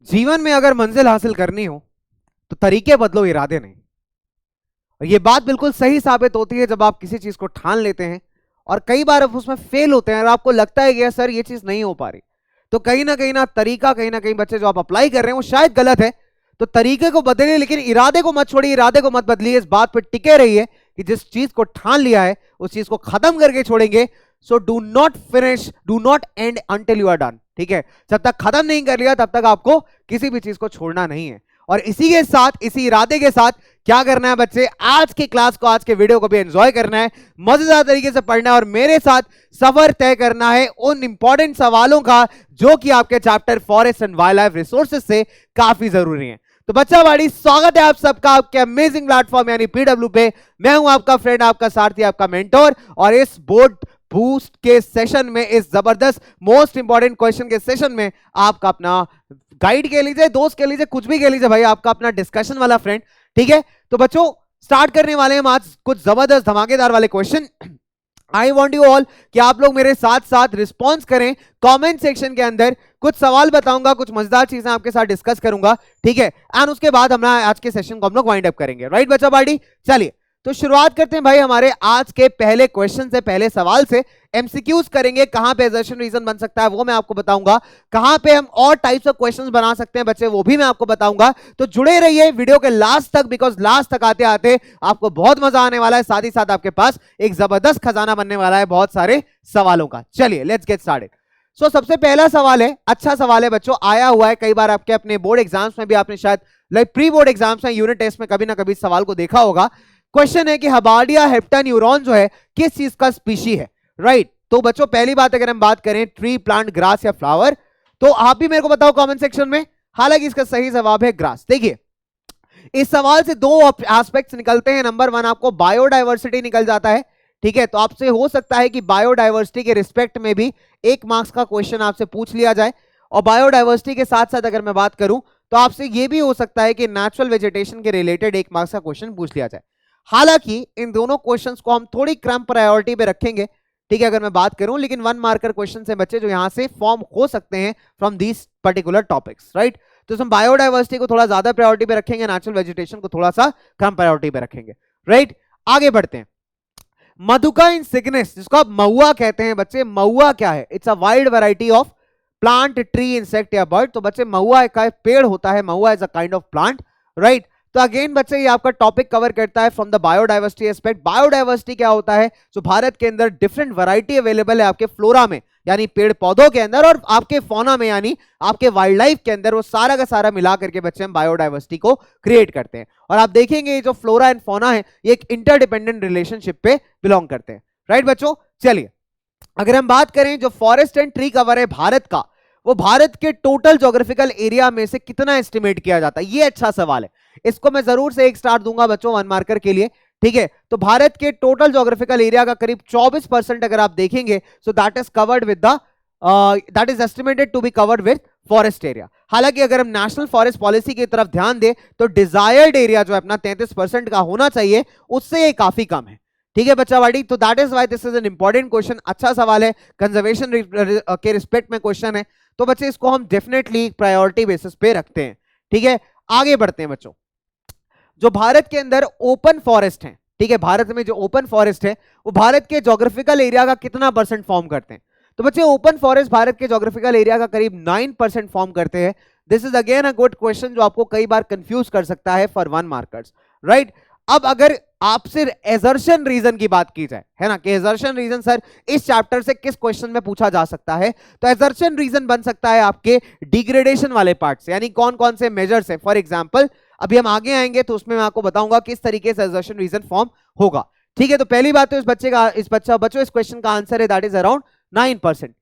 जीवन में अगर मंजिल हासिल करनी हो तो तरीके बदलो, इरादे नहीं। और ये बात बिल्कुल सही साबित होती है जब आप किसी चीज को ठान लेते हैं और कई बार आप उसमें फेल होते हैं और आपको लगता है कि सर ये चीज नहीं हो पा रही, तो कहीं ना तरीका, कहीं ना कहीं बच्चे जो आप अप्लाई कर रहे हैं वो शायद गलत है। तो तरीके को बदलिए, लेकिन इरादे को मत छोड़िए, इरादे को मत बदलिए। इस बात पर टिके रहिए कि जिस चीज को ठान लिया है उस चीज को खत्म करके छोड़ेंगे। So do not finish, do not end until you are done. ठीक है, जब तक खत्म नहीं कर लिया तब तक आपको किसी भी चीज को छोड़ना नहीं है। और इसी के साथ, इसी इरादे के साथ क्या करना है बच्चे, आज की क्लास को, आज के वीडियो को भी एंजॉय करना है, मजेदार तरीके से पढ़ना है और मेरे साथ सफर तय करना है उन इंपॉर्टेंट सवालों का जो कि आपके chapter forest and wild life resources से काफी जरूरी है। तो बच्चा बाड़ी, स्वागत है आप सबका आपके अमेजिंग प्लेटफॉर्म यानी पीडब्ल्यू पे। मैं हूं आपका फ्रेंड, आपका सारथी, आपका मेंटोर। और इस बोर्ड बूस्ट के सेशन में, इस जबरदस्त मोस्ट इंपॉर्टेंट क्वेश्चन के सेशन में आपका अपना गाइड कह लीजिए, दोस्त कह लीजिए, कुछ भी कह लीजिए भाई, आपका अपना डिस्कशन वाला फ्रेंड। ठीक है, तो बच्चों स्टार्ट करने वाले हैं हम आज कुछ जबरदस्त धमाकेदार वाले question. I want you all कि आप लोग मेरे साथ साथ रिस्पॉन्स करें कमेंट सेक्शन के अंदर। कुछ सवाल बताऊंगा, कुछ मजेदार चीजें आपके साथ डिस्कस करूंगा। ठीक है, एंड उसके बाद हम आज के सेशन को हम लोग वाइंड अप करेंगे। राइट बच्चा पार्टी, चलिए तो शुरुआत करते हैं भाई हमारे आज के पहले क्वेश्चन से, पहले सवाल से। एमसीक्यूज करेंगे, कहां पे असर्शन रीजन बन सकता है वो मैं आपको बताऊंगा, कहां पे हम और टाइप्स ऑफ क्वेश्चंस बना सकते हैं बच्चे वो भी मैं आपको बताऊंगा। तो जुड़े रहिए वीडियो के लास्ट तक, बिकॉज लास्ट तक आते आते आपको बहुत मजा आने वाला है, साथ ही साथ आपके पास एक जबरदस्त खजाना बनने वाला है बहुत सारे सवालों का। चलिए लेट्स गेट स्टार्टेड। सो सबसे पहला सवाल है, अच्छा सवाल है बच्चों, आया हुआ है कई बार आपके अपने बोर्ड एग्जाम्स में भी, आपने शायद लाइक प्री बोर्ड एग्जाम्स में, यूनिट टेस्ट में कभी ना कभी सवाल को देखा होगा। क्वेश्चन है कि हबार्डिया हेप्टा न्यूरॉन जो है किस चीज का स्पीशी है। राइट, तो बच्चों पहली बात अगर हम बात करें ट्री, प्लांट, ग्रास या फ्लावर, तो आप भी मेरे को बताओ कमेंट सेक्शन में। हालांकि इसका सही जवाब है ग्रास। देखिए इस सवाल से दो एस्पेक्ट्स निकलते हैं। नंबर वन, आपको बायोडायवर्सिटी निकल जाता है। ठीक है, तो आपसे हो सकता है कि बायोडायवर्सिटी के रिस्पेक्ट में भी एक मार्क्स का क्वेश्चन आपसे पूछ लिया जाए। और बायोडायवर्सिटी के साथ साथ अगर मैं बात करूं तो आपसे यह भी हो सकता है कि नेचुरल वेजिटेशन के रिलेटेड एक मार्क्स का क्वेश्चन पूछ लिया जाए। हालांकि इन दोनों क्वेश्चंस को हम थोड़ी कम प्रायोरिटी पे रखेंगे। ठीक है, अगर मैं बात करूं, लेकिन वन मार्कर क्वेश्चन है बच्चे जो यहां से फॉर्म हो सकते हैं from these particular topics. Right, तो हम बायोडायवर्सिटी को थोड़ा ज्यादा प्रायोरिटी पे रखेंगे, नेचुरल वेजिटेशन को थोड़ा सा कम प्रायोरिटी पे रखेंगे। राइट, आगे बढ़ते हैं। मधुका इंसिग्निस, जिसको आप महुआ कहते हैं बच्चे, महुआ क्या है? It's a wide variety of plant, tree, insect या बर्ड। तो बच्चे महुआ का पेड़ होता है, mahua is a kind of plant. Right, तो अगेन बच्चे ये आपका टॉपिक कवर करता है from the biodiversity aspect. Biodiversity क्या होता है? जो भारत के अंदर डिफरेंट वैरायटी अवेलेबल है आपके फ्लोरा में, यानी पेड़ पौधों के अंदर, और आपके फौना में यानी आपके वाइल्ड लाइफ के अंदर, वो सारा का सारा मिला करके बच्चे हम बायोडायवर्सिटी को क्रिएट करते हैं। और आप देखेंगे जो फ्लोरा एंड फौना है ये एक इंटरडिपेंडेंट रिलेशनशिप पे बिलोंग करते हैं। राइट बच्चों, चलिए अगर हम बात करें जो फॉरेस्ट एंड ट्री कवर है भारत का, वो भारत के टोटल ज्योग्राफिकल एरिया में से कितना एस्टिमेट किया जाता है? ये अच्छा सवाल है, इसको मैं जरूर से एक स्टार दूंगा बच्चों वन मार्कर के लिए। ठीक है, तो भारत के टोटल ज्योग्राफिकल एरिया का करीब 24% अगर आप देखेंगे, so that is covered with the that is estimated to be covered with forest area. हालांकि अगर हम नेशनल फॉरेस्ट पॉलिसी की तरफ ध्यान दें तो डिजायर्ड एरिया जो है अपना 33% का होना चाहिए, उससे ये काफी कम है। ठीक है बच्चा वाड़ी, तो that is why this is an important question. अच्छा सवाल है, कंजर्वेशन के रिस्पेक्ट में क्वेश्चन है, तो बच्चे इसको हम डेफिनेटली प्रायोरिटी बेसिस पे रखते हैं। ठीक है, आगे बढ़ते हैं बच्चों। जो भारत के अंदर ओपन फॉरेस्ट है, ठीक है, भारत में जो ओपन फॉरेस्ट है वो भारत के ज्योग्राफिकल एरिया का कितना परसेंट फॉर्म करते हैं? तो बच्चे ओपन फॉरेस्ट भारत के ज्योग्राफिकल एरिया का करीब 9% फॉर्म करते हैं। This is again a good question जो आपको कई बार कंफ्यूज कर सकता है फॉर वन मार्कर्स। राइट, अब अगर आपसे एजर्शन रीजन की बात की जाए, है ना, कि एजर्शन रीजन सर इस चैप्टर से किस क्वेश्चन में पूछा जा सकता है, तो एजर्शन रीजन बन सकता है आपके डिग्रेडेशन वाले पार्ट से, यानी कौन कौन से मेजर्स है। फॉर एग्जांपल अभी हम आगे आएंगे तो उसमें मैं आपको बताऊंगा किस तरीके से एजर्शन रीजन फॉर्म होगा। ठीक है, तो पहली बात तो इस क्वेश्चन का आंसर है दैट इज अराउंड 9%।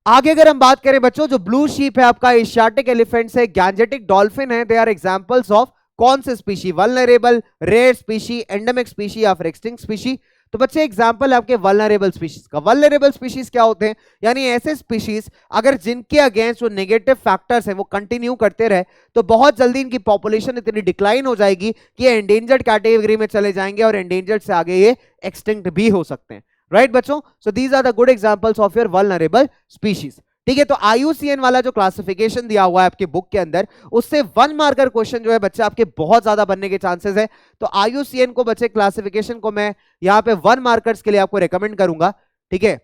आगे अगर हम बात करें बच्चों, जो ब्लू शीप है आपका, एशियाटिक एलिफेंट्स है, गैंजेटिक डॉल्फिन है, दे आर एग्जांपल्स ऑफ कौन से species? Vulnerable, rare species, endemic species या फिर एक्सटिंक्ट स्पीशी। तो बच्चे एग्जांपल है आपके वल्नरेबल स्पीशीज का। वल्नरेबल स्पीशीज क्या होते हैं? यानी ऐसे स्पीशीज अगर जिनके अगेंस्ट जो नेगेटिव फैक्टर्स है वो कंटिन्यू करते रहे तो बहुत जल्दी इनकी पॉपुलेशन इतनी डिक्लाइन हो जाएगी कि ये एंडेंजर्ड कैटेगरी में चले जाएंगे और एंडेंजर्ड से आगे ये एक्सटिंक्ट भी हो सकते हैं। राइट बच्चों, so these are the good examples of your vulnerable species. ठीक है। तो IUCN वाला जो क्लासिफिकेशन दिया हुआ है आपके बुक के अंदर, उससे 1 मार्कर क्वेश्चन जो है बच्चे आपके बहुत ज्यादा बनने के चांसेस है। तो IUCN को बच्चे क्लासिफिकेशन को मैं यहाँ पे 1 मार्कर्स के लिए आपको रेकमेंड करूंगा। ठीक है,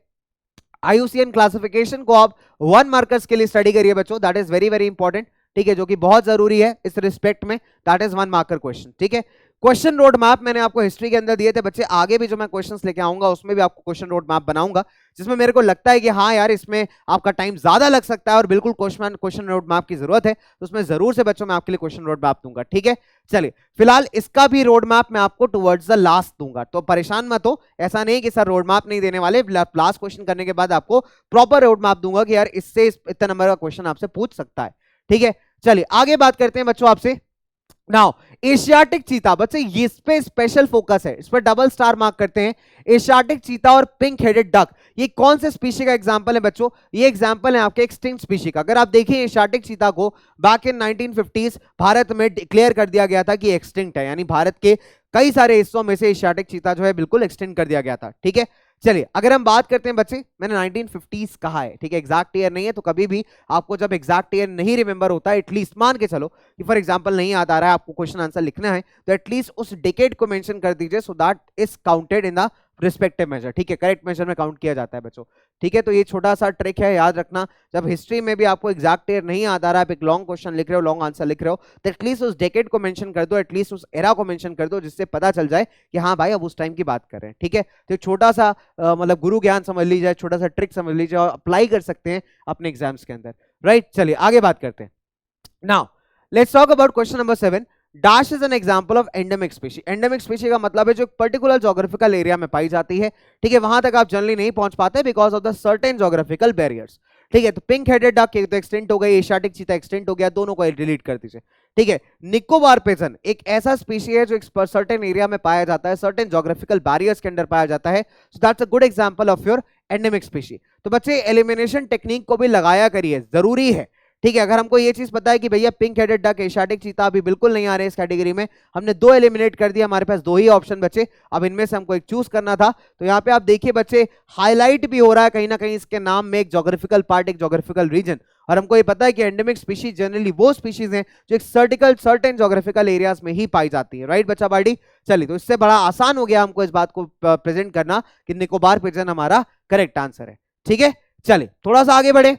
IUCN क्लासिफिकेशन को आप 1 मार्कर्स के लिए स्टडी करिए बच्चों, that is very very important. ठीक है, जो कि बहुत जरूरी है इस रिस्पेक्ट में, दैट इज 1 मार्कर क्वेश्चन। ठीक है, क्वेश्चन रोड मैप मैंने आपको हिस्ट्री के अंदर दिए थे बच्चे, आगे भी जो मैं क्वेश्चंस लेके आऊंगा उसमें भी आपको क्वेश्चन रोड मैप बनाऊंगा, जिसमें मेरे को लगता है कि हाँ यार इसमें आपका टाइम ज्यादा लग सकता है और बिल्कुल क्वेश्चन रोड मैप की जरूरत है, तो उसमें जरूर से बच्चों मैं आपके लिए क्वेश्चन रोड मैप दूंगा। ठीक है, चलिए फिलहाल इसका भी रोड मैप मैं आपको टुवर्ड्स द लास्ट दूंगा, तो परेशान मत हो, ऐसा नहीं कि सर रोड मैप नहीं देने वाले, लास्ट क्वेश्चन करने के बाद आपको प्रॉपर रोड मैप दूंगा कि यार इससे इतने नंबर का क्वेश्चन आपसे पूछ सकता है। ठीक है, चलिए आगे बात करते हैं बच्चों आपसे। नाउ एशियाटिक चीता, बच्चे इस पे स्पेशल फोकस है, इस पर डबल स्टार मार्क करते हैं। एशियाटिक चीता और पिंक हेडेड डक, ये कौन से स्पीशी का एग्जांपल है बच्चों? ये एग्जांपल है आपके एक्सटिंक्ट स्पीशी का। अगर आप देखें एशियाटिक चीता को बैक इन 1950s भारत में डिक्लेयर कर दिया गया था कि एक्सटिंक्ट है, यानी भारत के कई सारे हिस्सों में से एशियाटिक चीता जो है बिल्कुल एक्सटिंक्ट कर दिया गया था। ठीक है, चलिए अगर हम बात करते हैं बच्चे, मैंने 1950s कहा है, ठीक है, एग्जैक्ट ईयर नहीं है, तो कभी भी आपको जब एग्जैक्ट ईयर नहीं रिमेंबर होता है, एटलीस्ट मान के चलो कि फॉर एग्जांपल नहीं याद आ रहा है आपको क्वेश्चन आंसर लिखना है, तो एटलीस्ट उस डिकेड को मेंशन कर दीजिए, so that is counted in the respective major. ठीक है, करेक्ट मेजर में काउंट किया जाता है बच्चों। ठीक है, तो ये छोटा सा ट्रिक है, याद रखना, जब हिस्ट्री में भी आपको एग्जैक्ट ईयर नहीं याद आ रहा है, आप एक लॉन्ग क्वेश्चन लिख रहे हो, लॉन्ग आंसर लिख रहे हो, तो एटलीस्ट उस डेकेड को मेंशन कर दो, एटलीस्ट उस एरा को मेंशन कर दो, जिससे पता चल जाए कि हाँ भाई अब उस टाइम की बात कर रहे हैं। ठीक है, तो छोटा सा मतलब गुरु ज्ञान समझ लीजिए, छोटा सा ट्रिक समझ लीजिए और अप्लाई कर सकते हैं अपने एग्जाम्स के अंदर। राइट, चलिए आगे बात करते हैं। Now let's talk about question number 7। Dash is an example of endemic species. Endemic species का मतलब है जो पर्टिकुलर ज्योग्राफिकल एरिया में पाई जाती है। ठीक है, वहां तक आप जनरली नहीं पहुंच पाते because of the certain geographical barriers. ठीक है, तो पिंक हेडेड डक तो एक्सटेंट हो गई, एशियाटिक चीता एक्सटेंट हो गया, दोनों को डिलीट कर दीजिए। ठीक है, निकोबार पिजन एक ऐसा स्पीशी है जो एक सर्टेन एरिया में पाया जाता है, सर्टेन ज्योग्राफिकल बैरियर्स के अंदर पाया जाता है, so that's a good example of your endemic species. तो बच्चे एलिमिनेशन टेक्निक को भी लगाया करिए, जरूरी है। ठीक है, अगर हमको ये चीज पता है कि भैया pink headed duck Asiatic cheetah अभी बिल्कुल नहीं आ रहे इस कैटेगरी में, हमने 2 एलिमिनेट कर दिया, हमारे पास 2 ही ऑप्शन बचे, अब इनमें से हमको एक चूज करना था। तो यहाँ पे आप देखिए बच्चे हाईलाइट भी हो रहा है कहीं ना कहीं इसके नाम में एक ज्योग्राफिकल पार्ट, एक ज्योग्राफिकल रीजन, और हमको ये पता है कि एंडेमिक स्पीशीज जनरली वो स्पीशीज हैं जो एक सर्टेन ज्योग्राफिकल एरियाज में ही पाई जाती है। राइट बच्चा बाड़ी, चलिए तो इससे बड़ा आसान हो गया हमको इस बात को प्रेजेंट करना कि निकोबार पिजन हमारा करेक्ट आंसर है। ठीक है, चलिए थोड़ा सा आगे बढ़े,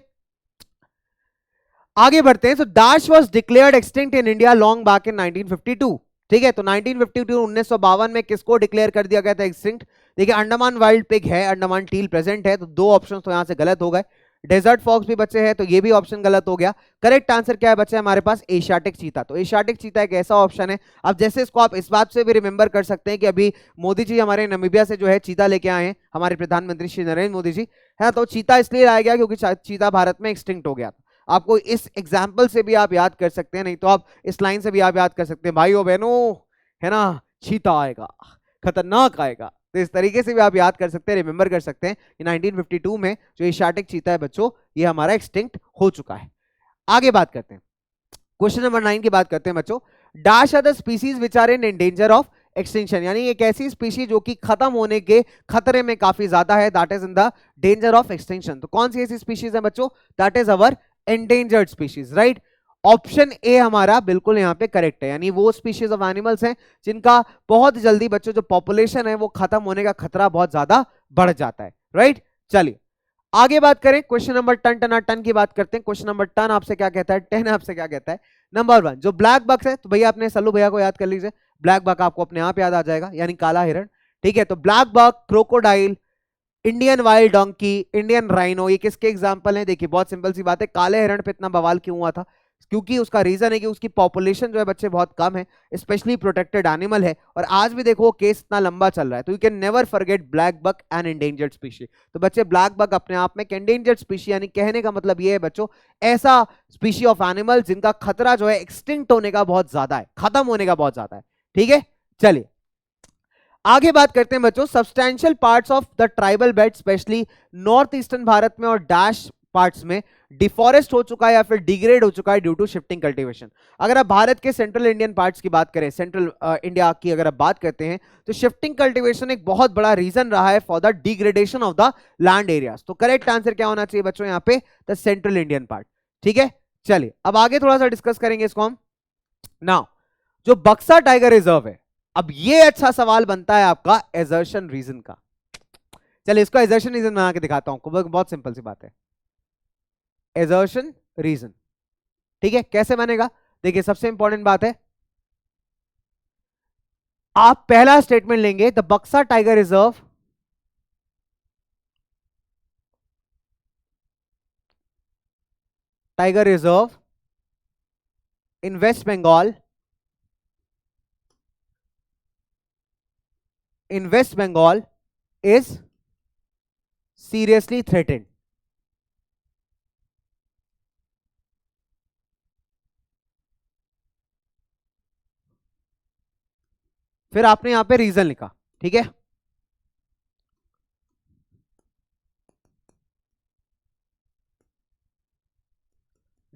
आगे बढ़ते हैं। तो dash was declared extinct in India long back in 1952। ठीक है, तो 1952 में किसको डिक्लेयर कर दिया गया था एक्सटिंक्ट? देखिए अंडमान वाइल्ड पिग है, अंडमान टील प्रेजेंट है, तो 2 ऑप्शन तो यहां से गलत हो गए। डेजर्ट फॉक्स भी बचे हैं, तो ये भी ऑप्शन गलत हो गया। करेक्ट आंसर क्या है बच्चे हमारे पास? Asiatic cheetah. तो एशियाटिक चीता एक ऐसा ऑप्शन है, अब जैसे इसको आप इस बात से भी रिमेंबर कर सकते हैं कि अभी मोदी जी हमारे नामीबिया से जो है चीता लेके आए हैं, हमारे प्रधानमंत्री श्री नरेंद्र मोदी जी है, तो चीता इसलिए लाया गया क्योंकि चीता भारत में एक्सटिंक्ट हो गया था। आपको इस एग्जाम्पल से भी आप याद कर सकते हैं, नहीं तो आप इस लाइन से भी आप याद कर सकते हैं, भाइयों बहनों है ना, चीता आएगा, खतरनाक आएगा, तो इस तरीके से भी आप याद कर सकते हैं, रिमेंबर कर सकते हैं कि 1952 में जो एशियाटिक चीता है बच्चों, ये हमारा एक्सटिंक्ट हो चुका है। आगे बात करते हैं, क्वेश्चन नंबर 9 की बात करते हैं बच्चों। Dash are the species which are in danger of extinction, यानी एक ऐसी स्पीशी जो कि खत्म होने के खतरे में काफी ज्यादा है, that is in the danger of extinction. तो कौन सी ऐसी स्पीशीज है बच्चों? That is our endangered species. Right, option A हमारा बिल्कुल यहाँ पे करेक्ट है, यानी वो स्पीशीज ऑफ एनिमल्स हैं जिनका बहुत जल्दी बच्चों जो पॉपुलेशन है वो खत्म होने का खतरा बहुत ज्यादा बढ़ जाता है। राइट, चलिए आगे बात करें, क्वेश्चन नंबर 10 की बात करते हैं। क्वेश्चन नंबर 10 आपसे क्या कहता है? 10 आपसे क्या कहता है? नंबर 1 जो ब्लैक बक्स है, तो भैया अपने सल्लू भैया को याद कर लीजिए, ब्लैक बक आपको अपने आप याद आ जाएगा, यानी काला हिरण। ठीक है, तो black buck, crocodile, Indian wild donkey, Indian rhino, ये किसके एग्जांपल हैं? देखिए बहुत सिंपल सी बात है, काले हिरण पे इतना बवाल क्यों हुआ था? क्योंकि उसका रीजन है कि उसकी पॉपुलेशन जो है बच्चे बहुत कम है, स्पेशली प्रोटेक्टेड एनिमल है, और आज भी देखो केस इतना लंबा चल रहा है। तो you can never forget black buck and endangered species. तो बच्चे ब्लैक बक अपने आप में एंडेंजर्ड स्पीशी, यानी कहने का मतलब ये है बच्चों, ऐसा स्पीशी ऑफ एनिमल जिनका खतरा जो है एक्सटिंक्ट होने का बहुत ज्यादा है, खत्म होने का बहुत ज्यादा है। ठीक है, चलिए आगे बात करते हैं बच्चों। Substantial parts of the tribal belt specially north eastern Bharat में और डैश पार्ट्स में डिफॉरेस्ट हो चुका है या फिर डिग्रेड हो चुका है ड्यू टू शिफ्टिंग कल्टीवेशन। अगर आप भारत के सेंट्रल इंडियन पार्ट्स की बात करें, सेंट्रल इंडिया की अगर आप बात करते हैं, तो शिफ्टिंग कल्टीवेशन एक बहुत बड़ा रीजन रहा है for the degradation of the land areas. तो करेक्ट आंसर क्या होना चाहिए बच्चों यहाँ पे? The central Indian part. ठीक है, चलिए अब आगे थोड़ा सा डिस्कस करेंगे इसको हम। नाउ जो बक्सा टाइगर रिजर्व है, अब ये अच्छा सवाल बनता है आपका एजर्शन रीजन का। चलिए इसको एजर्शन रीजन बना के दिखाता हूं, बहुत सिंपल सी बात है। एजर्शन रीजन, ठीक है, कैसे बनेगा? देखिए सबसे इंपॉर्टेंट बात है, आप पहला स्टेटमेंट लेंगे, the Buxa tiger reserve in West Bengal, is seriously threatened। फिर आपने यहां पे रीजन लिखा, ठीक है।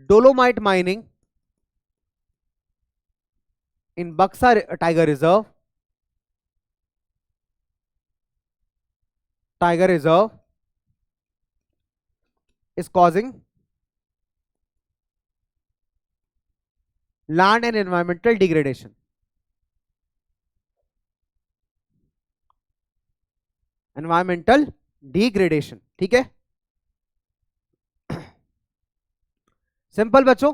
डोलोमाइट माइनिंग इन बक्सा tiger reserve is causing land and environmental degradation। ठीक है, सिंपल बच्चों।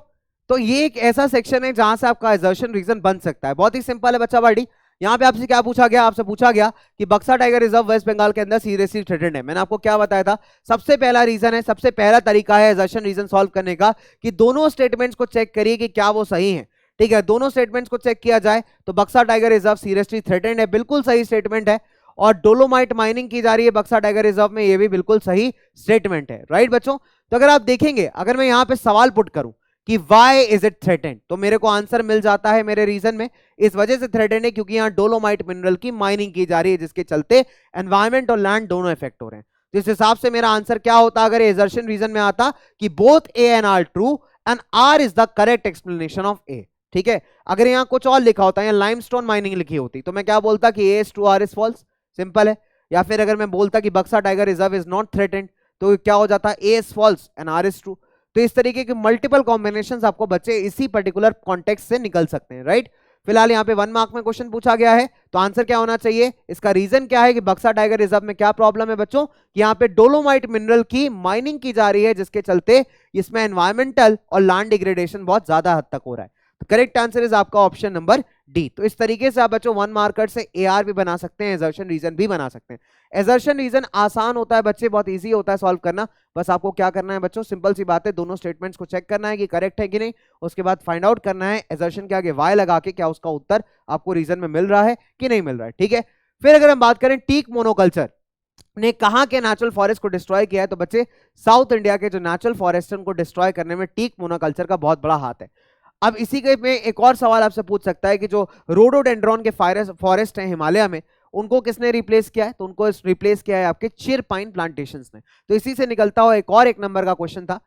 तो ये एक ऐसा सेक्शन है जहां से आपका एजर्शन रीजन बन सकता है। बहुत ही सिंपल है बच्चा बाड़ी। यहाँ पे आपसे क्या पूछा गया? आपसे पूछा गया कि Buxa tiger reserve waste Bengal के अंदर सीरियसली थ्रेटेंड है। मैंने आपको क्या बताया था? सबसे पहला रीजन है, सबसे पहला तरीका है एजर्शन रीजन सॉल्व करने का कि दोनों स्टेटमेंट्स को चेक करिए कि क्या वो सही है। ठीक है, दोनों स्टेटमेंट्स को चेक किया जाए तो बक्सा टाइगर रिजर्व सीरियसली थ्रेटेंड है, बिल्कुल सही स्टेटमेंट है। और डोलोमाइट माइनिंग की जा रही है बक्सा टाइगर रिजर्व में, ये भी बिल्कुल सही स्टेटमेंट है। राइट बच्चों, तो अगर आप देखेंगे, अगर मैं यहाँ पे सवाल पुट करूं कि वाई इज इट थ्रेटेंड, तो मेरे को आंसर मिल जाता है मेरे रीजन में। इस वजह से थ्रेटेंड है क्योंकि यहाँ डोलोमाइट मिनरल की माइनिंग की जा रही है, जिसके चलते एनवायरमेंट और लैंड दोनों इफेक्ट हो रहे हैं। तो इस हिसाब से मेरा आंसर क्या होता अगर एजर्शन रीजन में आता कि both A and R true and R is the correct explanation of A. ठीक है, अगर यहाँ कुछ और लिखा होता, यहाँ लाइमस्टोन माइनिंग लिखी होती, तो मैं क्या बोलता कि A is true R is false. Simple है। या फिर अगर मैं बोलता कि Buxa tiger reserve is not threatened, तो क्या हो जाता? A is false and R is true. तो इस तरीके के मल्टीपल कॉम्बिनेशंस आपको बच्चे इसी पर्टिकुलर कॉन्टेक्स्ट से निकल सकते हैं। राइट, फिलहाल यहाँ पे 1 मार्क में क्वेश्चन पूछा गया है, तो आंसर क्या होना चाहिए? इसका रीजन क्या है कि बक्सा टाइगर रिजर्व में क्या प्रॉब्लम है बच्चों? यहाँ पे डोलोमाइट मिनरल की माइनिंग की जा रही है, जिसके चलते इसमें एनवायरमेंटल और लैंड डिग्रेडेशन बहुत ज्यादा हद तक हो रहा है। तो करेक्ट आंसर इज आपका ऑप्शन नंबर डी। तो इस तरीके से आप बच्चों 1 मार्कर से एआर भी बना सकते हैं, एजर्शन रीजन भी बना सकते हैं। एजर्शन रीजन आसान होता है बच्चे, बहुत इजी होता है सॉल्व करना। बस आपको क्या करना है बच्चों, सिंपल सी बात है, दोनों स्टेटमेंट्स को चेक करना है कि करेक्ट है कि नहीं, उसके बाद फाइंड आउट करना है एजर्शन के आगे वाई लगा के क्या उसका उत्तर आपको रीजन में मिल रहा है कि नहीं मिल रहा है। ठीक है, फिर अगर हम बात करें टीक मोनोकल्चर ने कहां के नेचुरल फॉरेस्ट को डिस्ट्रॉय किया है, तो बच्चे साउथ इंडिया के जो नेचुरल फॉरेस्ट है उनको डिस्ट्रॉय करने में टीक मोनोकल्चर का बहुत बड़ा हाथ है। अब इसी के में एक और सवाल आपसे पूछ सकता है कि जो रोडोडेंड्रॉन के फॉरेस्ट हैं हिमालय में, उनको किसने रिप्लेस किया है? तो उनको रिप्लेस किया है आपके चिर पाइन प्लांटेशंस ने। तो इसी से निकलता हुआ एक नंबर का क्वेश्चन था।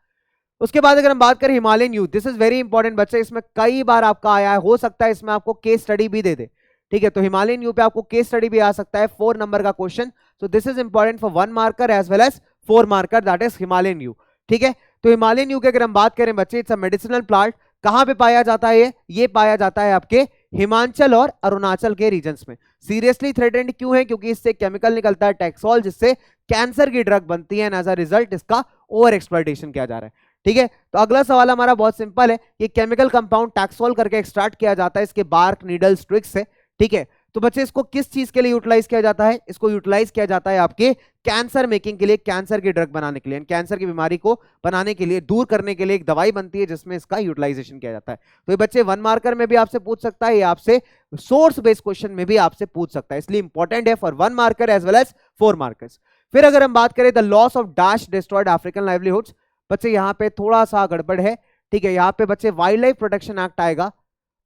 उसके बाद अगर हम बात करें Himalayan youth, this is very important बच्चे, इसमें कई बार आपका आया है, हो सकता है इसमें आपको केस स्टडी भी दे दे। ठीक है, तो हिमालयन यू पे आपको केस स्टडी भी आ सकता है, 4 नंबर का question. So this is important for 1 marker as well as 4 marker, that is Himalayan yew. ठीक है, तो हिमालयन यू की अगर हम बात करें बच्चे, इट्स अ मेडिसिनल प्लांट। कहां पे पाया जाता है? ये पाया जाता है आपके हिमाचल और अरुणाचल के रीजन्स में। सीरियसली थ्रेटेंड क्यों है? क्योंकि इससे केमिकल निकलता है टैक्सोल, जिससे कैंसर की ड्रग बनती है, एज अ रिजल्ट इसका ओवर एक्सप्लॉयटेशन किया जा रहा है। ठीक है, तो अगला सवाल हमारा बहुत सिंपल है, ये केमिकल कंपाउंड टैक्सोल करके एक्सट्रैक्ट किया जाता है इसके बार्क, नीडल्स, ट्विग्स से। ठीक है, तो बच्चे इसको किस चीज के लिए यूटिलाइज किया जाता है? इसको यूटिलाइज किया जाता है आपके कैंसर मेकिंग के लिए, कैंसर की ड्रग बनाने के लिए, कैंसर की बीमारी को बनाने के लिए, दूर करने के लिए एक दवाई बनती है जिसमें इसका यूटिलाइजेशन किया जाता है। तो ये बच्चे 1 मार्कर में भी आपसे पूछ सकता है, ये आपसे सोर्स बेस्ड क्वेश्चन में भी आपसे पूछ सकता है, इसलिए इंपॉर्टेंट है for 1 marker as well as 4 markers. फिर अगर हम बात करें the loss of dash destroyed African livelihoods, बच्चे यहाँ पे थोड़ा सा गड़बड़ है। ठीक है, यहाँ पे बच्चे वाइल्ड लाइफ प्रोटेक्शन एक्ट आएगा।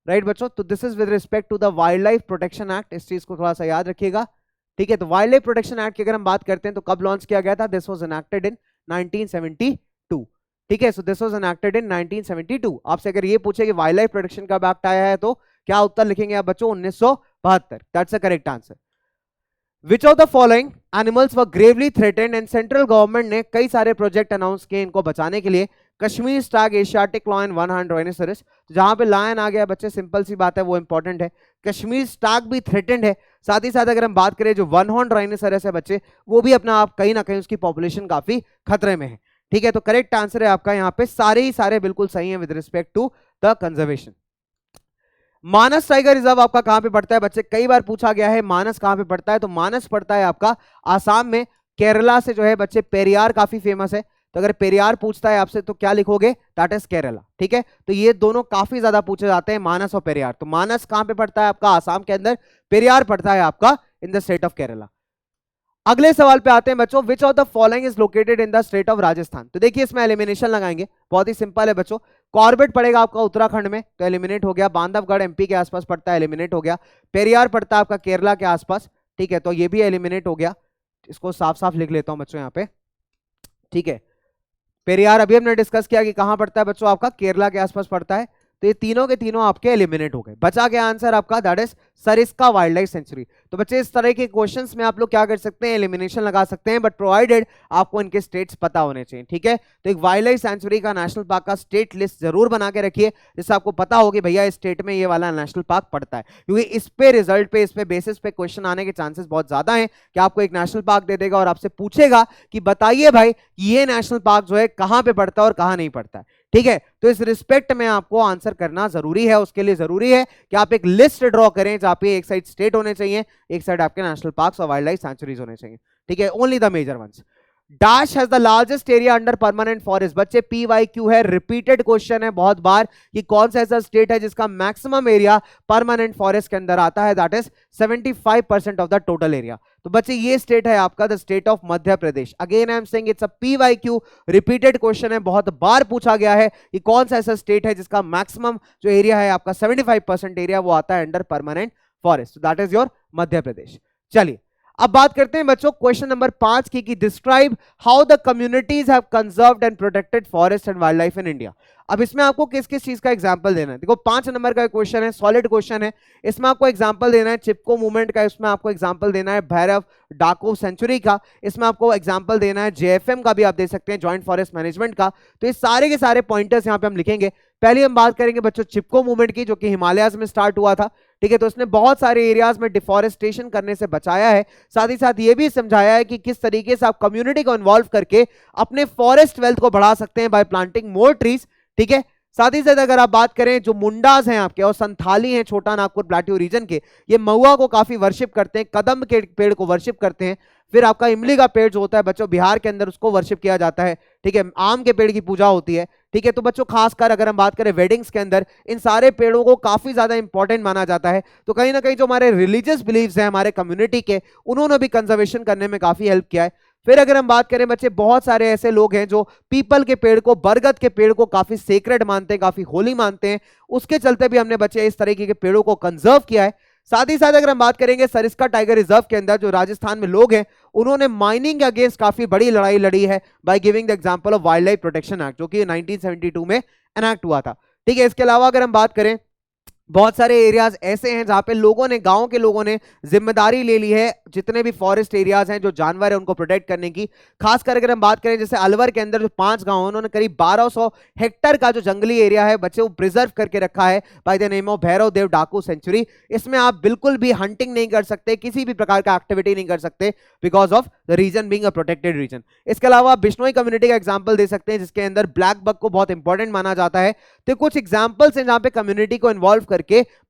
राइट बच्चों, तो this is with respect to the wild life protection act, इस चीज को थोड़ा सा याद रखिएगा। ठीक है, तो वाइल्ड लाइफ प्रोटेक्शन एक्ट की अगर हम बात करते हैं तो कब लॉन्च किया गया था? दिस वाज एनैक्टेड इन 1972। ठीक है, सो दिस वाज एनैक्टेड इन 1972। आपसे अगर ये पूछे कि वाइल्ड लाइफ प्रोटेक्शन कब एक्ट आया है तो क्या उत्तर लिखेंगे आप बच्चों? 1972। That's the correct answer. Which of the following animals were Gravely threatened and central government ने कई सारे प्रोजेक्ट अनाउंस किए इनको बचाने के लिए? Kashmir stag, Asiatic lion, one horn rhinoceros. जहां पे लायन आ गया बच्चे, सिंपल सी बात है, वो इंपॉर्टेंट है। कश्मीर स्टैग भी थ्रेटेंड है, साथ ही साथ अगर हम बात करें जो वन हॉर्न राइनोसेरस है बच्चे, वो भी अपना आप कहीं ना कहीं उसकी पॉपुलेशन काफी खतरे में है। ठीक है, तो करेक्ट आंसर है आपका यहाँ पे सारे ही सारे बिल्कुल सही है with respect to the conservation. Manas tiger reserve आपका कहां पे पड़ता है बच्चे? कई बार पूछा गया है मानस कहां पे पड़ता है, तो मानस पड़ता है आपका आसाम में। केरला से जो है बच्चे पेरियार काफी फेमस है, तो अगर पेरियार पूछता है आपसे तो क्या लिखोगे? That is Kerala. ठीक है, तो ये दोनों काफी ज्यादा पूछे जाते हैं, मानस और पेरियार। तो मानस कहां पे पड़ता है आपका? आसाम के अंदर। पेरियार पड़ता है आपका in the state of Kerala. अगले सवाल पे आते हैं बच्चों, which of the following is located in the state of Rajasthan? तो देखिए इसमें एलिमिनेशन लगाएंगे, बहुत ही सिंपल है बच्चों। कॉर्बेट पड़ेगा आपका उत्तराखंड में, तो एलिमिनेट हो गया। बांधवगढ़ एमपी के आसपास पड़ता है, एलिमिनेट हो गया। पेरियार पड़ता है आपका केरला के आसपास, ठीक है, तो ये भी एलिमिनेट हो गया। इसको साफ साफ लिख लेता हूं बच्चों यहाँ पे, ठीक है। पेरियार अभी हमने डिस्कस किया कि कहां पड़ता है बच्चों, आपका केरला के आसपास पड़ता है। तो ये तीनों के तीनों आपके एलिमिनेट हो गए। बचा गया आंसर आपका, that is Sariska wild life sanctuary. तो बच्चे इस तरह के क्वेश्चंस में आप लोग क्या कर सकते हैं? एलिमिनेशन लगा सकते हैं, बट प्रोवाइडेड आपको इनके स्टेट्स पता होने चाहिए। ठीक है, तो एक वाइल्ड लाइफ सेंचुरी का, नेशनल पार्क का स्टेट लिस्ट जरूर बना के रखिए, जिससे आपको पता हो कि भैया इस स्टेट में ये वाला नेशनल पार्क पड़ता है। क्योंकि इस पे रिजल्ट पे, इस पे बेसिस पे क्वेश्चन आने के चांसेस बहुत ज्यादा है कि आपको एक नेशनल पार्क दे देगा और आपसे पूछेगा कि बताइए भाई ये नेशनल पार्क जो है कहां पे पड़ता है और कहां नहीं पड़ता है। ठीक है, तो इस रिस्पेक्ट में आपको आंसर करना जरूरी है। उसके लिए जरूरी है कि आप एक लिस्ट ड्रॉ करें जहां पे एक साइड स्टेट होने चाहिए, एक साइड आपके नेशनल पार्क्स और वाइल्ड लाइफ सेंचुरीज होने चाहिए। ठीक है, only the major ones. Dash has the largest area under permanent forest. बच्चे पीवाईक्यू है, रिपीटेड क्वेश्चन है बहुत बार कि कौन सा ऐसा स्टेट है जिसका मैक्सिमम एरिया परमानेंट फॉरेस्ट के अंदर आता है? That is 75% of the total area. तो बच्चे ये स्टेट है आपका the state of Madhya Pradesh. Again I am saying it's a PYQ, repeated question है, बहुत बार पूछा गया है कि कौन सा ऐसा स्टेट है जिसका मैक्सिमम जो एरिया है आपका 75% एरिया वो आता है under permanent forest. That is your Madhya Pradesh. चलिए अब बात करते हैं बच्चों क्वेश्चन नंबर 5 की, कि describe how the communities have conserved and protected forest and wild life in India. अब इसमें आपको किस किस चीज का एग्जांपल देना है? देखो 5 नंबर का क्वेश्चन है, सॉलिड क्वेश्चन है। इसमें आपको एग्जांपल देना है चिपको मूवमेंट का, इसमें आपको एग्जांपल देना है भैरव डाकू सेंचुरी का, इसमें आपको एग्जांपल देना है जेएफएम का भी आप दे सकते हैं, जॉइंट फॉरेस्ट मैनेजमेंट का। तो ये सारे के सारे पॉइंटर्स यहाँ पे हम लिखेंगे। पहले हम बात करेंगे बच्चों चिपको मूवमेंट की, जो कि हिमालयाज में स्टार्ट हुआ था। ठीक है, तो उसने बहुत सारे एरियाज में डिफॉरेस्टेशन करने से बचाया है। साथ ही साथ ये भी समझाया है कि किस तरीके से आप कम्युनिटी को इन्वॉल्व करके अपने फॉरेस्ट वेल्थ को बढ़ा सकते हैं बाय प्लांटिंग मोर ट्रीज। ठीक है, साथ ही साथ अगर आप बात करें जो मुंडास हैं आपके और संथाली हैं छोटा नागपुर प्लेट्यू रीजन के, ये महुआ को काफी वर्शिप करते हैं, कदम के पेड़ को वर्शिप करते हैं। फिर आपका इमली का पेड़ जो होता है बच्चों बिहार के अंदर, उसको वर्शिप किया जाता है। ठीक है, आम के पेड़ की पूजा होती है। ठीक है, तो बच्चों खासकर अगर हम बात करें वेडिंग्स के अंदर इन सारे पेड़ों को काफी ज्यादा इंपॉर्टेंट माना जाता है। तो कहीं ना कहीं जो हमारे रिलीजियस बिलीव्स हैं हमारे कम्युनिटी के, उन्होंने भी कंजर्वेशन करने में काफी हेल्प किया है। फिर अगर हम बात करें बच्चे, बहुत सारे ऐसे लोग हैं जो पीपल के पेड़ को, बरगद के पेड़ को काफी सेक्रेड मानते हैं, काफी होली मानते हैं। उसके चलते भी हमने बच्चे इस तरीके के पेड़ों को कंजर्व किया है। साथ ही साथ अगर हम बात करेंगे सरिस्का टाइगर रिजर्व के अंदर, जो राजस्थान में लोग हैं, उन्होंने माइनिंग के अगेंस्ट काफी बड़ी लड़ाई लड़ी है by giving the example of wild life protection act, जो कि 1972 में एनैक्ट हुआ था। ठीक है, इसके अलावा अगर हम बात करें, बहुत सारे एरियाज ऐसे हैं जहां पे लोगों ने, गांव के लोगों ने जिम्मेदारी ले ली है जितने भी फॉरेस्ट एरियाज हैं, जो जानवर है उनको प्रोटेक्ट करने की। खासकर अगर हम बात करें जैसे अलवर के अंदर जो 5 गांव हैं, उन्होंने करीब 1200 हेक्टर का जो जंगली एरिया है बच्चे वो प्रिजर्व करके रखा है by the name of Bhairav Dev Daku sanctuary. इसमें आप बिल्कुल भी हंटिंग नहीं कर सकते, किसी भी प्रकार का एक्टिविटी नहीं कर सकते, because of the reason being a protected region. इसके अलावा बिश्नोई कम्युनिटी का एग्जाम्पल दे सकते हैं, जिसके अंदर ब्लैक बक को बहुत इंपॉर्टेंट माना जाता है। तो कुछ एग्जाम्पल्स हैं जहां पे कम्युनिटी को इन्वॉल्व करके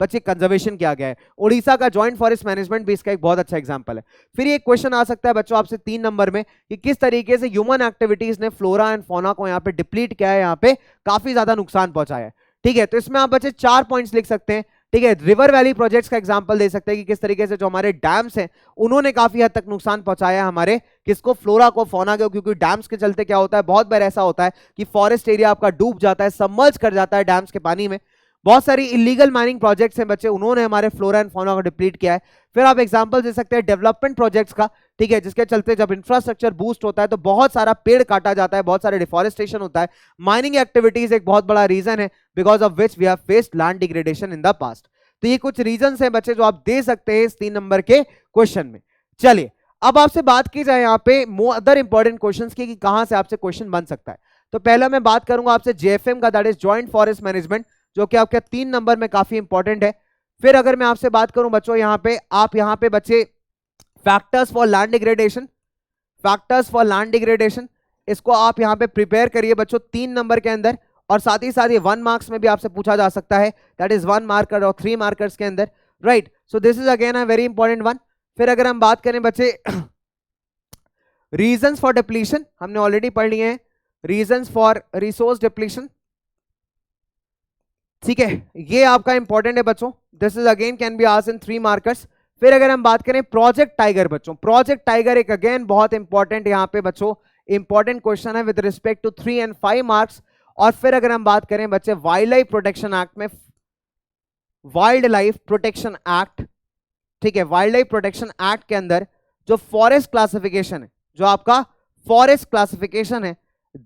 बच्चे कंजर्वेशन किया गया है। उड़ीसा का जॉइंट फॉरेस्ट मैनेजमेंट भी इसका एक बहुत अच्छा एग्जांपल है। फिर ये क्वेश्चन आ सकता है बच्चों आपसे 3 नंबर में, कि किस तरीके से ह्यूमन एक्टिविटीज ने फ्लोरा एंड फौना को यहाँ पे डिप्लीट किया है, यहाँ पे काफी ज्यादा नुकसान पहुंचाया है। ठीक है, तो इसमें आप बच्चे 4 पॉइंट्स लिख सकते हैं। ठीक है, रिवर वैली प्रोजेक्ट्स का एग्जांपल दे सकते हैं कि किस तरीके से जो हमारे डैम्स हैं उन्होंने काफी हद तक नुकसान पहुंचाया है हमारे किसको, फ्लोरा को, फौना को। क्योंकि डैम्स के चलते क्या होता है, बहुत बार ऐसा होता है कि फॉरेस्ट एरिया आपका डूब जाता है, सबमर्ज कर जाता है डैम्स के पानी में। बहुत सारी इलीगल माइनिंग प्रोजेक्ट्स हैं बच्चे, उन्होंने हमारे फ्लोरा एंड फौना को डिप्लीट किया है। फिर आप एग्जांपल दे सकते हैं डेवलपमेंट प्रोजेक्ट्स का, ठीक है, जिसके चलते जब इंफ्रास्ट्रक्चर बूस्ट होता है तो बहुत सारा पेड़ काटा जाता है, बहुत सारे डिफॉरेस्टेशन होता है। माइनिंग एक्टिविटीज एक बहुत बड़ा रीजन है because of which we have faced land degradation in the past. तो ये कुछ रीजंस हैं बच्चे जो आप दे सकते हैं इस 3 नंबर के क्वेश्चन में। चलिए अब आपसे बात की जाए यहाँ पे अदर इंपॉर्टेंट क्वेश्चंस की कि कहां से आपसे क्वेश्चन बन सकता है। तो पहला मैं बात करूंगा आपसे जेएफएम का, that is joint forest management, जो कि आपके 3 नंबर में काफी इंपॉर्टेंट है। फिर अगर मैं आपसे बात करूं बच्चों यहाँ पे, आप यहाँ पे बच्चे factors for land degradation, factors for land degradation, इसको आप यहाँ पे प्रिपेयर करिए बच्चों 3 नंबर के अंदर। और साथ ही साथ ये 1 मार्क्स में भी आपसे पूछा जा सकता है, दैट इज 1 मार्कर और 3 मार्कर्स के अंदर, right. So this is again a very important one. फिर अगर हम बात करें बच्चे रीजंस फॉर डिप्लीशन, हमने ऑलरेडी पढ़ लिए हैं, रीजंस फॉर रिसोर्स डिप्लीशन, ठीक है, ये आपका इंपॉर्टेंट है बच्चों। This is again can be asked in 3 markers. फिर अगर हम बात करें प्रोजेक्ट टाइगर बच्चों, प्रोजेक्ट टाइगर एक अगेन बहुत इंपॉर्टेंट यहाँ पे बच्चों इंपॉर्टेंट क्वेश्चन है with respect to 3 and 5 marks. और फिर अगर हम बात करें बच्चे वाइल्ड लाइफ प्रोटेक्शन एक्ट में, वाइल्ड लाइफ प्रोटेक्शन एक्ट, ठीक है, वाइल्ड लाइफ प्रोटेक्शन एक्ट के अंदर जो फॉरेस्ट क्लासिफिकेशन है, जो आपका फॉरेस्ट क्लासिफिकेशन है,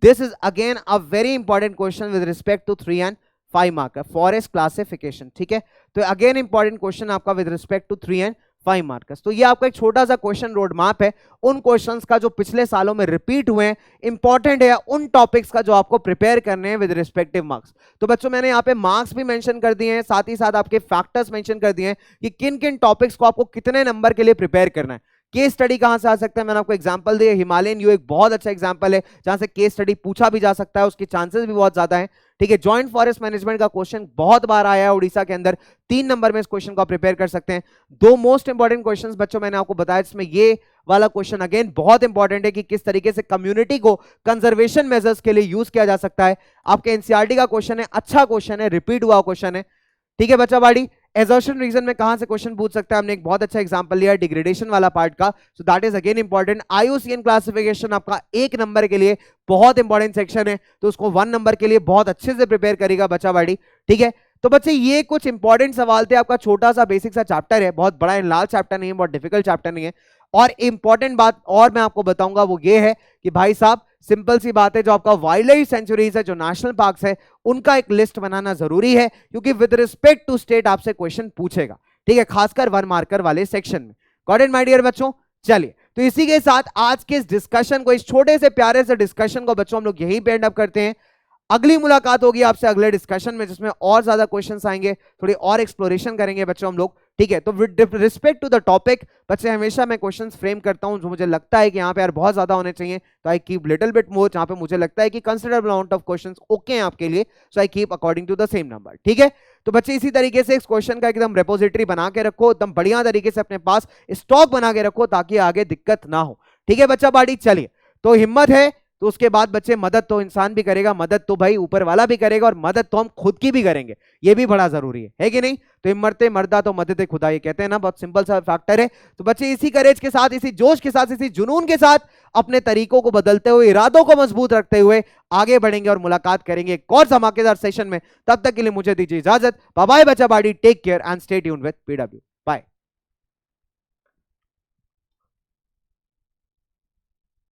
this is again a very important question with respect to 3 and 5 marker, forest classification, ठीक है। तो अगेन इंपॉर्टेंट क्वेश्चन आपका with respect to 3 and 5 markers. तो ये आपका एक छोटा सा क्वेश्चन रोड मैप है उन क्वेश्चंस का जो पिछले सालों में रिपीट हुए हैं, इंपॉर्टेंट है उन टॉपिक्स का जो आपको प्रिपेयर करने हैं विद रिस्पेक्टिव मार्क्स। तो बच्चों मैंने यहाँ पे मार्क्स भी मेंशन कर दिए हैं, साथ ही साथ आपके फैक्टर्स मेंशन कर दिए हैं कि किन किन टॉपिक्स को आपको कितने नंबर के लिए प्रिपेयर करना है। केस स्टडी कहां से आ सकता है, मैंने आपको एग्जांपल दिया, हिमालयन यू एक बहुत अच्छा एग्जांपल है जहां से केस स्टडी पूछा भी जा सकता है, उसके चांसेस भी बहुत ज्यादा है, ठीक है। जॉइंट फॉरेस्ट मैनेजमेंट का क्वेश्चन बहुत बार आया है उड़ीसा के अंदर, 3 नंबर में इस क्वेश्चन को आप प्रिपेयर कर सकते हैं। 2 मोस्ट इंपॉर्टेंट क्वेश्चंस बच्चों मैंने आपको बताया, जिसमें ये वाला क्वेश्चन अगेन बहुत इंपॉर्टेंट है कि किस तरीके से कम्युनिटी को कंजर्वेशन मेजर्स के लिए यूज किया जा सकता है। आपके एनसीईआरटी का क्वेश्चन है, अच्छा क्वेश्चन है, रिपीट हुआ क्वेश्चन है, ठीक है बच्चा बाड़ी। एजर्शन रीजन में कहां से क्वेश्चन पूछ सकता है, हमने एक बहुत अच्छा एग्जांपल लिया डिग्रेडेशन वाला पार्ट का, सो that is again important. IUCN classification आपका 1 नंबर के लिए बहुत इंपॉर्टेंट सेक्शन है, तो उसको 1 नंबर के लिए बहुत अच्छे से प्रिपेयर करेगा बच्चा बाड़ी, ठीक है। तो बच्चे ये कुछ इंपॉर्टेंट सवाल थे, आपका छोटा सा बेसिक सा चैप्टर है, बहुत बड़ा लाल चैप्टर नहीं है, बहुत डिफिकल्ट चैप्टर नहीं है। और इंपॉर्टेंट बात और मैं आपको बताऊंगा वो ये है कि भाई साहब सिंपल सी बात है, जो आपका वाइल्ड लाइफ सेंचुरीज है, जो नेशनल पार्क्स है, उनका एक लिस्ट बनाना जरूरी है, क्योंकि विद रिस्पेक्ट टू स्टेट आपसे क्वेश्चन पूछेगा, ठीक है, खासकर 1 मार्कर वाले सेक्शन में। गॉट इट माय डियर बच्चों। चलिए तो इसी के साथ आज के इस डिस्कशन को, इस छोटे से प्यारे से डिस्कशन को बच्चों हम लोग यहीं पे एंड अप करते हैं। अगली मुलाकात होगी आपसे अगले डिस्कशन में, जिसमें और ज्यादा क्वेश्चंस आएंगे, थोड़ी और एक्सप्लोरेशन करेंगे बच्चों हम लोग, ठीक है। तो with respect to the topic बच्चे हमेशा मैं क्वेश्चंस फ्रेम करता हूं जो मुझे लगता है कि यहाँ पे यार बहुत ज्यादा होने चाहिए, तो I keep little bit more, जहां पे मुझे लगता है कि considerable amount of questions okay हैं आपके लिए, so I keep according to the same number, ठीक है। तो बच्चे इसी तरीके से इस क्वेश्चन का एकदम रेपोजिटरी बना के रखो, एकदम बढ़िया तरीके से अपने पास स्टॉक बना के रखो, ताकि आगे दिक्कत ना हो, ठीक है बच्चा बाड़ी। चलिए तो हिम्मत है तो उसके बाद बच्चे मदद तो इंसान भी करेगा, मदद तो भाई ऊपर वाला भी करेगा, और मदद तो हम खुद की भी करेंगे, ये भी बड़ा जरूरी है कि नहीं। तो इमरते मर्दा तो मदद खुदा, ये कहते हैं ना, बहुत सिंपल सा फैक्टर है। तो बच्चे इसी करेज के साथ, इसी जोश के साथ, इसी जुनून के साथ अपने तरीकों को बदलते हुए, इरादों को मजबूत रखते हुए आगे बढ़ेंगे और मुलाकात करेंगे एक और धमाकेदार सेशन में। तब तक के लिए मुझे दीजिए इजाजत, बाय बाय बच्चा बाड़ी, take care and stay tuned with PW.